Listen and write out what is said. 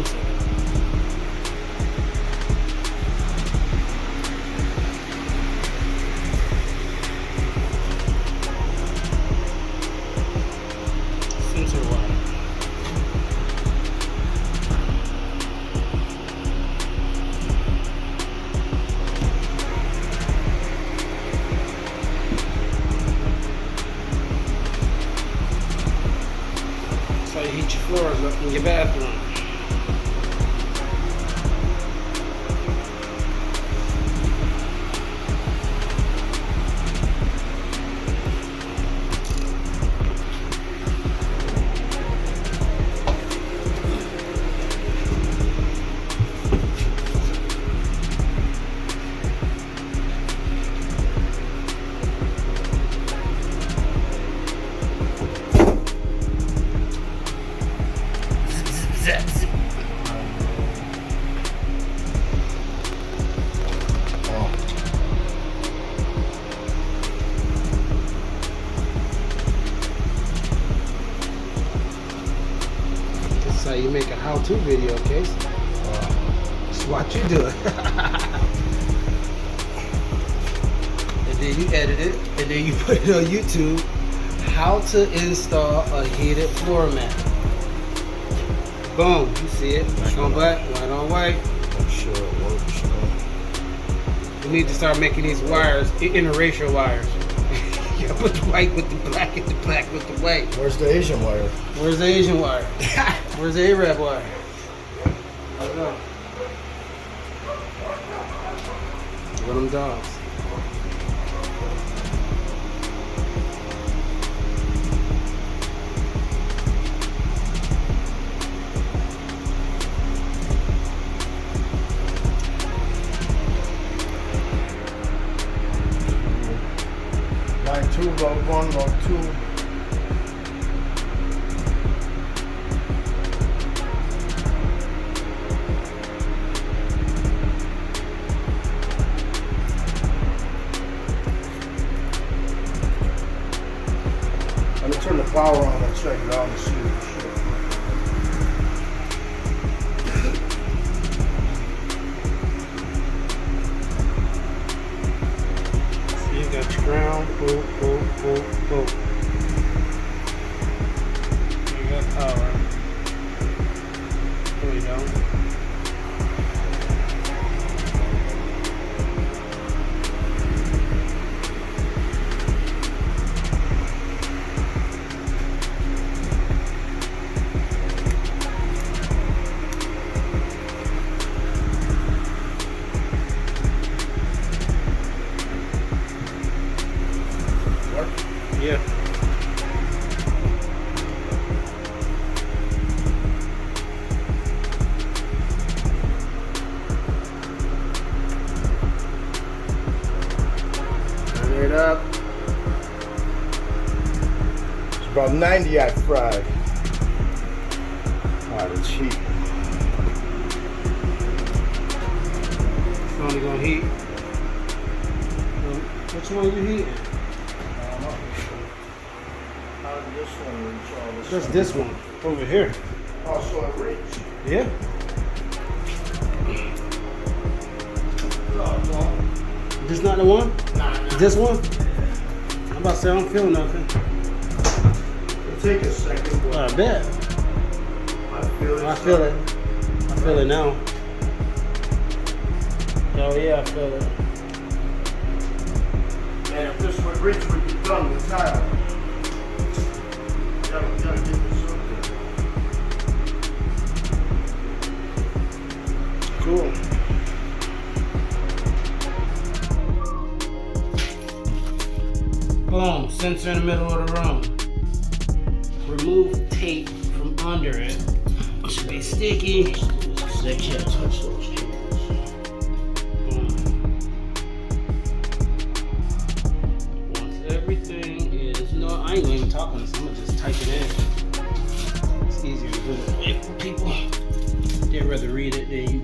sensor. Sensor wire. That's how you heat your floors up in your bathroom. This is how you make a how-to video, Case. Just watch you do it. And then you edit it, and then you put it on YouTube. How to install a heated floor mat. Boom, you see it. Black on black, white on white. I'm sure it works. We need to start making these wires interracial wires. You gotta put the white with the black and the black with the white. Where's the Asian wire? Where's the Asian wire? Where's the Arab wire? Let's go. Look at them dogs. Line 2, log 1, log 2. Let me turn the power on and check it out and see what You got your ground, boom, boom, boom, boom. You got power. There you go. Yeah. Turn it up. It's about 90 at fried. Alright, it's heat. It's only gonna heat. Which one you heating? How did this one reach all this? Just this one over here. Oh, so it reached. Yeah. This not the one? Nah. This one? I'm about to say I don't feel nothing. It'll take a second, but I bet. I feel it. I feel it. I feel it now. Oh yeah, I feel it. And if this would reach, we'd be done with tile. Gotta get this up there. Cool. Boom, sensor in the middle of the room. Remove tape from under it. It should be sticky. They can't touch those cables. Boom. Once everything is, I ain't gonna even talk on this. I'm gonna just type it in. It's easier to do it for people. They'd rather read it than you